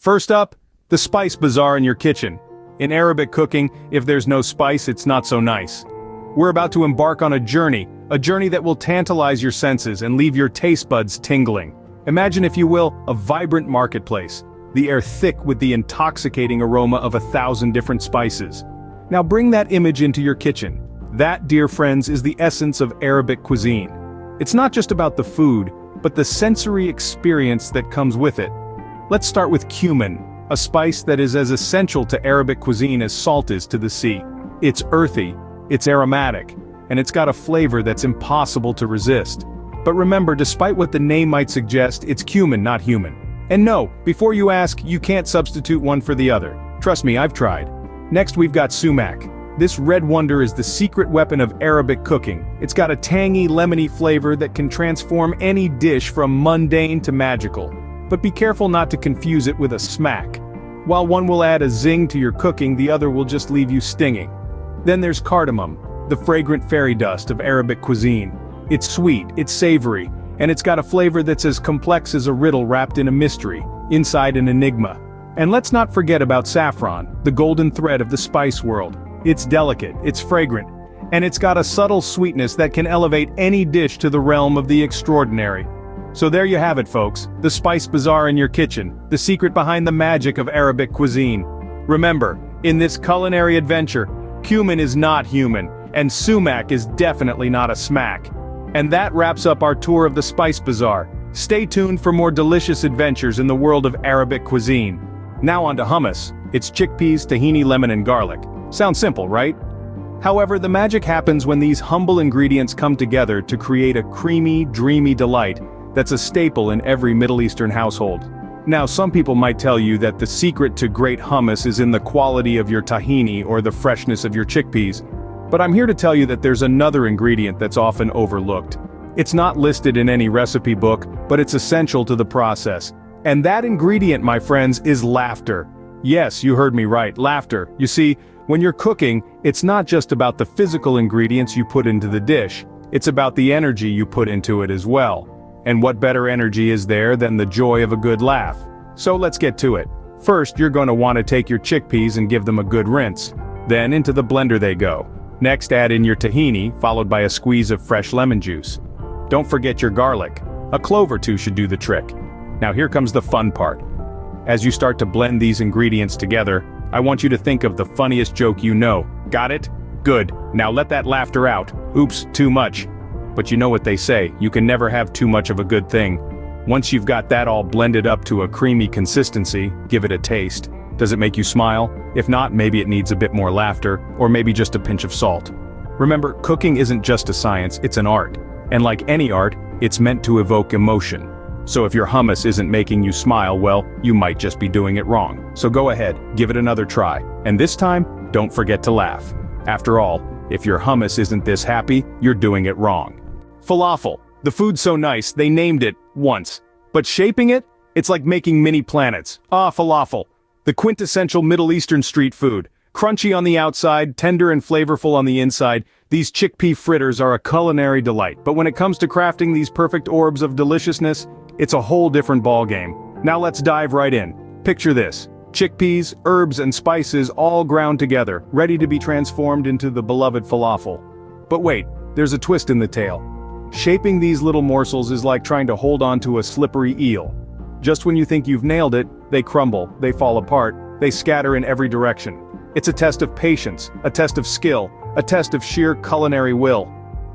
First up, the spice bazaar in your kitchen. In Arabic cooking, if there's no spice, it's not so nice. We're about to embark on a journey that will tantalize your senses and leave your taste buds tingling. Imagine, if you will, a vibrant marketplace, the air thick with the intoxicating aroma of 1,000 different spices. Now bring that image into your kitchen. That, dear friends, is the essence of Arabic cuisine. It's not just about the food, but the sensory experience that comes with it. Let's start with cumin, a spice that is as essential to Arabic cuisine as salt is to the sea. It's earthy, it's aromatic, and it's got a flavor that's impossible to resist. But remember, despite what the name might suggest, it's cumin, not human. And no, before you ask, you can't substitute one for the other. Trust me, I've tried. Next we've got sumac. This red wonder is the secret weapon of Arabic cooking. It's got a tangy, lemony flavor that can transform any dish from mundane to magical. But be careful not to confuse it with a smack. While one will add a zing to your cooking, the other will just leave you stinging. Then there's cardamom, the fragrant fairy dust of Arabic cuisine. It's sweet, it's savory, and it's got a flavor that's as complex as a riddle wrapped in a mystery, inside an enigma. And let's not forget about saffron, the golden thread of the spice world. It's delicate, it's fragrant, and it's got a subtle sweetness that can elevate any dish to the realm of the extraordinary. So there you have it, folks, the spice bazaar in your kitchen, the secret behind the magic of Arabic cuisine. Remember, in this culinary adventure, cumin is not human, and sumac is definitely not a smack. And that wraps up our tour of the spice bazaar. Stay tuned for more delicious adventures in the world of Arabic cuisine. Now on to hummus. It's chickpeas, tahini, lemon, and garlic. Sounds simple, right? However, the magic happens when these humble ingredients come together to create a creamy, dreamy delight that's a staple in every Middle Eastern household. Now, some people might tell you that the secret to great hummus is in the quality of your tahini or the freshness of your chickpeas. But I'm here to tell you that there's another ingredient that's often overlooked. It's not listed in any recipe book, but it's essential to the process. And that ingredient, my friends, is laughter. Yes, you heard me right, laughter. You see, when you're cooking, it's not just about the physical ingredients you put into the dish, it's about the energy you put into it as well. And what better energy is there than the joy of a good laugh? So let's get to it. First, you're going to want to take your chickpeas and give them a good rinse. Then into the blender they go. Next, add in your tahini, followed by a squeeze of fresh lemon juice. Don't forget your garlic. A clove or two should do the trick. Now here comes the fun part. As you start to blend these ingredients together, I want you to think of the funniest joke you know. Got it? Good. Now let that laughter out. Oops, too much. But you know what they say, you can never have too much of a good thing. Once you've got that all blended up to a creamy consistency, give it a taste. Does it make you smile? If not, maybe it needs a bit more laughter, or maybe just a pinch of salt. Remember, cooking isn't just a science, it's an art. And like any art, it's meant to evoke emotion. So if your hummus isn't making you smile, well, you might just be doing it wrong. So go ahead, give it another try. And this time, don't forget to laugh. After all, if your hummus isn't this happy, you're doing it wrong. Falafel. The food's so nice, they named it once. But shaping it? It's like making mini planets. Ah, falafel. The quintessential Middle Eastern street food. Crunchy on the outside, tender and flavorful on the inside, these chickpea fritters are a culinary delight. But when it comes to crafting these perfect orbs of deliciousness, it's a whole different ballgame. Now let's dive right in. Picture this. Chickpeas, herbs, and spices all ground together, ready to be transformed into the beloved falafel. But wait, there's a twist in the tale. Shaping these little morsels is like trying to hold on to a slippery eel. Just when you think you've nailed it, they crumble, they fall apart, they scatter in every direction. It's a test of patience, a test of skill, a test of sheer culinary will.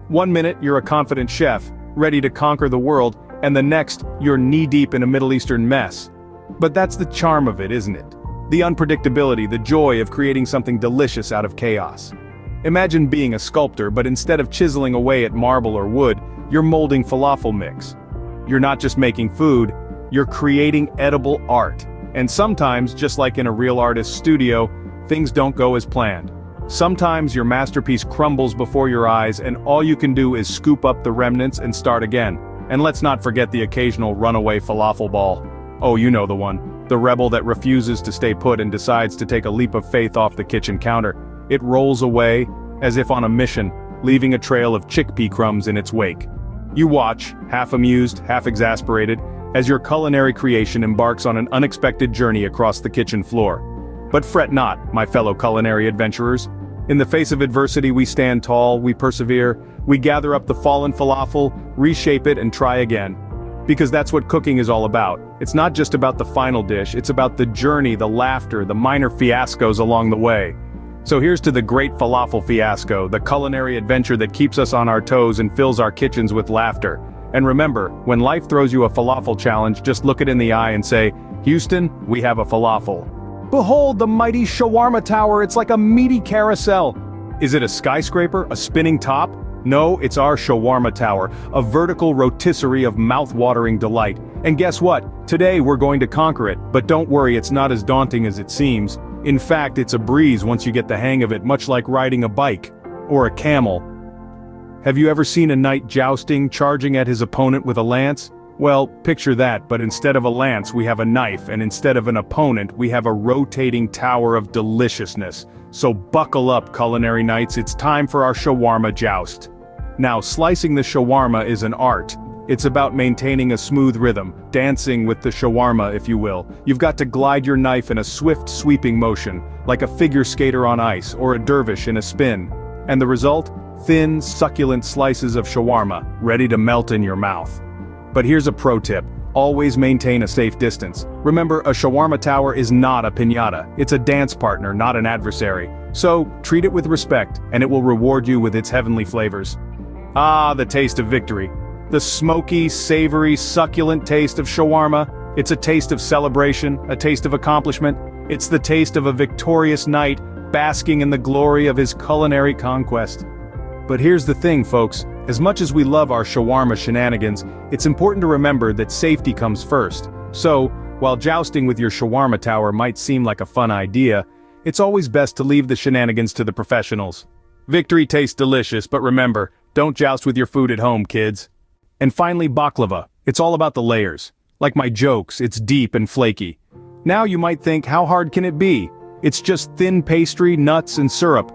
One minute, you're a confident chef, ready to conquer the world, and the next, you're knee-deep in a Middle Eastern mess. But that's the charm of it, isn't it? The unpredictability, the joy of creating something delicious out of chaos. Imagine being a sculptor, but instead of chiseling away at marble or wood, you're molding falafel mix. You're not just making food, you're creating edible art. And sometimes, just like in a real artist's studio, things don't go as planned. Sometimes your masterpiece crumbles before your eyes and all you can do is scoop up the remnants and start again. And let's not forget the occasional runaway falafel ball. Oh, you know the one. The rebel that refuses to stay put and decides to take a leap of faith off the kitchen counter. It rolls away, as if on a mission, leaving a trail of chickpea crumbs in its wake. You watch, half amused, half exasperated, as your culinary creation embarks on an unexpected journey across the kitchen floor. But fret not, my fellow culinary adventurers. In the face of adversity we stand tall, we persevere, we gather up the fallen falafel, reshape it and try again. Because that's what cooking is all about. It's not just about the final dish, it's about the journey, the laughter, the minor fiascos along the way. So here's to the great falafel fiasco, the culinary adventure that keeps us on our toes and fills our kitchens with laughter. And remember, when life throws you a falafel challenge, just look it in the eye and say, "Houston, we have a falafel." Behold the mighty shawarma tower, it's like a meaty carousel. Is it a skyscraper, a spinning top? No, it's our shawarma tower, a vertical rotisserie of mouth-watering delight. And guess what? Today we're going to conquer it, but don't worry, it's not as daunting as it seems. In fact, it's a breeze once you get the hang of it, much like riding a bike. Or a camel. Have you ever seen a knight jousting, charging at his opponent with a lance? Well, picture that, but instead of a lance we have a knife, and instead of an opponent we have a rotating tower of deliciousness. So buckle up, culinary knights, it's time for our shawarma joust. Now, slicing the shawarma is an art. It's about maintaining a smooth rhythm, dancing with the shawarma if you will. You've got to glide your knife in a swift sweeping motion, like a figure skater on ice or a dervish in a spin. And the result? Thin, succulent slices of shawarma, ready to melt in your mouth. But here's a pro tip, always maintain a safe distance. Remember, a shawarma tower is not a piñata, it's a dance partner, not an adversary. So, treat it with respect, and it will reward you with its heavenly flavors. Ah, the taste of victory. The smoky, savory, succulent taste of shawarma. It's a taste of celebration, a taste of accomplishment. It's the taste of a victorious knight, basking in the glory of his culinary conquest. But here's the thing, folks. As much as we love our shawarma shenanigans, it's important to remember that safety comes first. So, while jousting with your shawarma tower might seem like a fun idea, it's always best to leave the shenanigans to the professionals. Victory tastes delicious, but remember, don't joust with your food at home, kids. And finally, baklava. It's all about the layers. Like my jokes, it's deep and flaky. Now you might think, how hard can it be? It's just thin pastry, nuts, and syrup.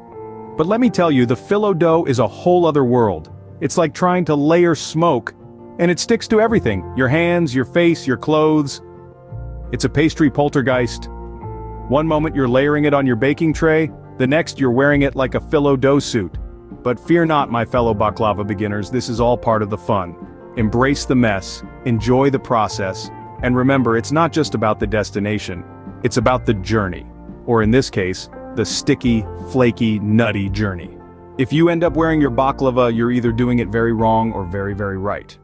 But let me tell you, the phyllo dough is a whole other world. It's like trying to layer smoke, and it sticks to everything. Your hands, your face, your clothes. It's a pastry poltergeist. One moment you're layering it on your baking tray, the next you're wearing it like a phyllo dough suit. But fear not, my fellow baklava beginners, this is all part of the fun. Embrace the mess, enjoy the process, and remember, it's not just about the destination, it's about the journey. Or in this case, the sticky, flaky, nutty journey. If you end up wearing your baklava, you're either doing it very wrong or very, very right.